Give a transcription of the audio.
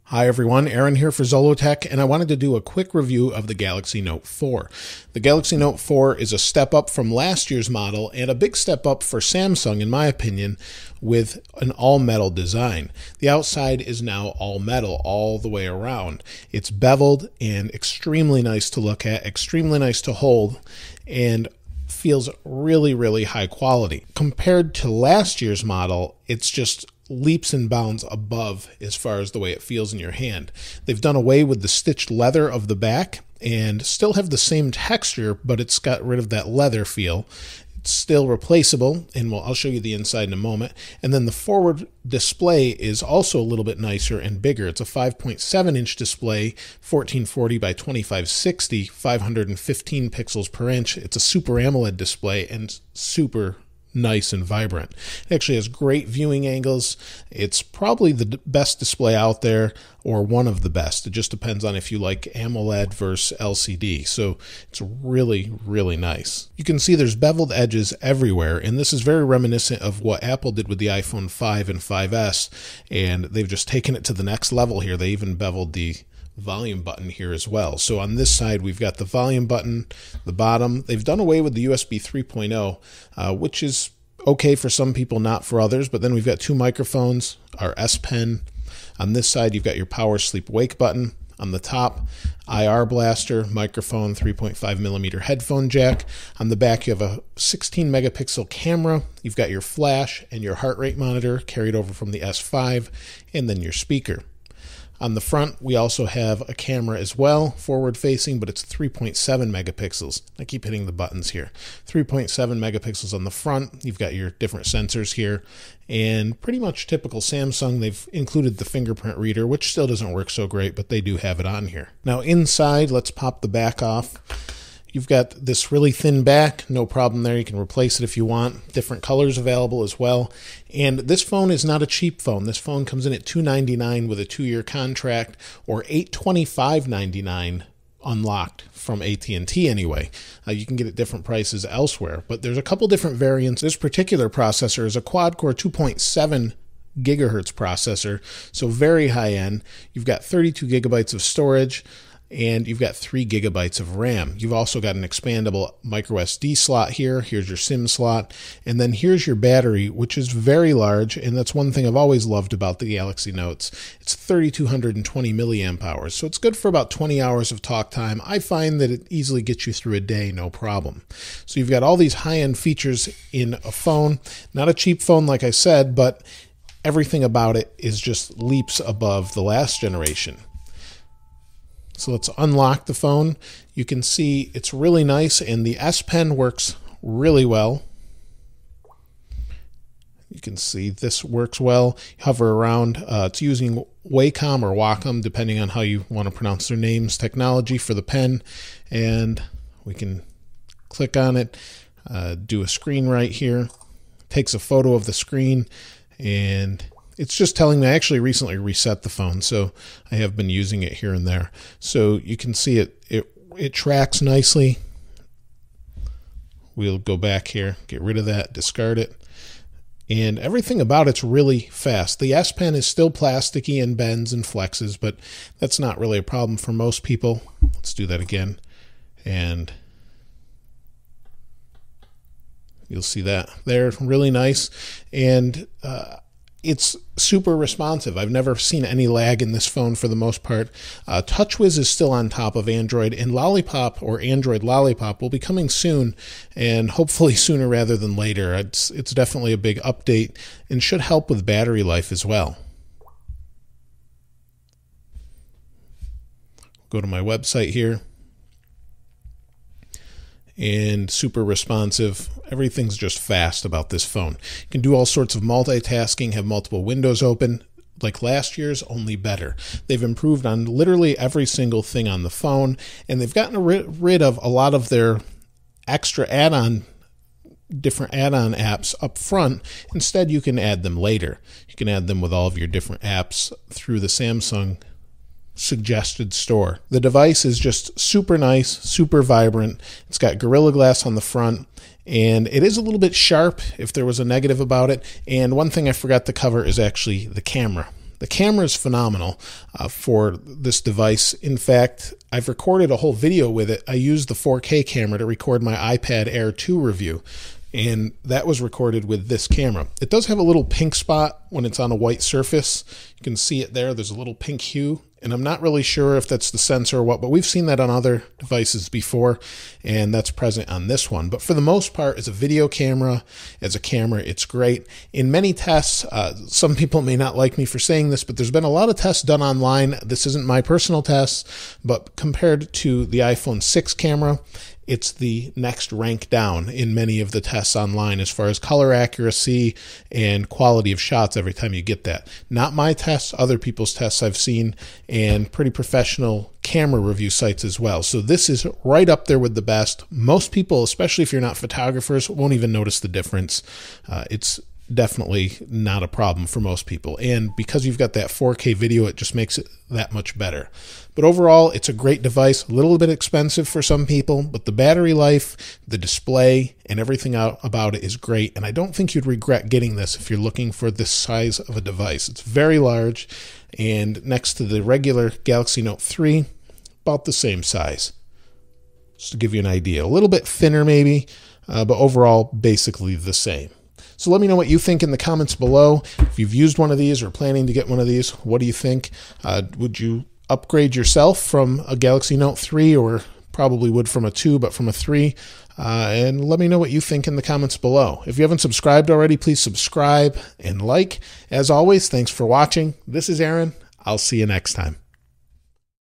Hi everyone, Aaron here for Zollotech, and I wanted to do a quick review of the Galaxy Note 4. The Galaxy Note 4 is a step up from last year's model and a big step up for Samsung, in my opinion, with an all-metal design. The outside is now all metal all the way around. It's beveled and extremely nice to look at, extremely nice to hold, and feels really, really high quality. Compared to last year's model, it's just leaps and bounds above as far as the way it feels in your hand. They've done away with the stitched leather of the back and still have the same texture, but it's got rid of that leather feel. It's still replaceable, and I'll show you the inside in a moment. And then the forward display is also a little bit nicer and bigger. It's a 5.7-inch display, 1440 by 2560, 515 pixels per inch. It's a Super AMOLED display and super nice and vibrant. It actually has great viewing angles. It's probably the best display out there, or one of the best. It just depends on if you like AMOLED versus LCD. So it's really, really nice. You can see there's beveled edges everywhere, and this is very reminiscent of what Apple did with the iPhone 5 and 5S, and they've just taken it to the next level here. They even beveled the volume button here as well. So on this side, we've got the volume button, the bottom. They've done away with the USB 3.0, which is okay for some people, not for others. But then we've got two microphones, our S Pen. On this side, you've got your power sleep wake button. On the top, IR blaster, microphone, 3.5mm headphone jack. On the back, you have a 16 megapixel camera. You've got your flash and your heart rate monitor carried over from the S5, and then your speaker. On the front, we also have a camera as well, forward-facing, but it's 3.7 megapixels. I keep hitting the buttons here. 3.7 megapixels on the front. You've got your different sensors here, and pretty much typical Samsung. They've included the fingerprint reader, which still doesn't work so great, but they do have it on here. Now inside, let's pop the back off. You've got this really thin back, no problem there. You can replace it if you want. Different colors available as well. And this phone is not a cheap phone. This phone comes in at $299 with a 2-year contract, or $825.99 unlocked from AT&T anyway. You can get at different prices elsewhere, but there's a couple different variants. This particular processor is a quad-core 2.7 gigahertz processor, so very high end. You've got 32 gigabytes of storage, and you've got 3 gigabytes of RAM. You've also got an expandable micro SD slot here. Here's your SIM slot. And then here's your battery, which is very large. And that's one thing I've always loved about the Galaxy Notes. It's 3,220 milliamp hours. So it's good for about 20 hours of talk time. I find that it easily gets you through a day, no problem. So you've got all these high-end features in a phone. Not a cheap phone, like I said, but everything about it is just leaps above the last generation. So let's unlock the phone. You can see it's really nice, and the S Pen works really well. You can see this works well. Hover around. It's using Wacom or Wacom, depending on how you want to pronounce their names, technology for the pen. And we can click on it, do a screen right here. Takes a photo of the screen, and it's just telling me I actually recently reset the phone, so I have been using it here and there. So you can see it tracks nicely. We'll go back here, get rid of that, discard it. And everything about it's really fast. The S Pen is still plasticky and bends and flexes, but that's not really a problem for most people. Let's do that again. And you'll see that there. Really nice. And it's super responsive. I've never seen any lag in this phone for the most part. TouchWiz is still on top of Android, and Lollipop, or Android Lollipop, will be coming soon, and hopefully sooner rather than later. It's definitely a big update and should help with battery life as well. Go to my website here. And super responsive. Everything's just fast about this phone. You can do all sorts of multitasking, have multiple windows open, like last year's, only better. They've improved on literally every single thing on the phone, and they've gotten rid of a lot of their extra different add-on apps up front. Instead, you can add them later. You can add them with all of your different apps through the Samsung suggested store. The device is just super nice, super vibrant. It's got Gorilla Glass on the front, and it is a little bit sharp if there was a negative about it. And one thing I forgot to cover is actually the camera. The camera is phenomenal for this device. In fact, I've recorded a whole video with it. I used the 4K camera to record my iPad Air 2 review, and that was recorded with this camera. It does have a little pink spot when it's on a white surface. You can see it there. There's a little pink hue, and I'm not really sure if that's the sensor or what, but we've seen that on other devices before, and that's present on this one. But for the most part, as a video camera, it's great. In many tests, some people may not like me for saying this, but there's been a lot of tests done online. This isn't my personal test, but compared to the iPhone 6 camera, it's the next rank down in many of the tests online as far as color accuracy and quality of shots every time you get that. Not my tests, other people's tests I've seen, and pretty professional camera review sites as well. So this is right up there with the best. Most people, especially if you're not photographers, won't even notice the difference. It's definitely not a problem for most people. And because you've got that 4K video, it just makes it that much better. But overall, it's a great device, a little bit expensive for some people, but the battery life, the display, and everything about it is great. And I don't think you'd regret getting this if you're looking for this size of a device. It's very large, and next to the regular Galaxy Note 3, about the same size. Just to give you an idea. A little bit thinner maybe, but overall, basically the same. So let me know what you think in the comments below. If you've used one of these or planning to get one of these, what do you think? Would you upgrade yourself from a Galaxy Note 3, or probably would from a 2, but from a 3? And let me know what you think in the comments below. If you haven't subscribed already, please subscribe and like. As always, thanks for watching. This is Aaron. I'll see you next time.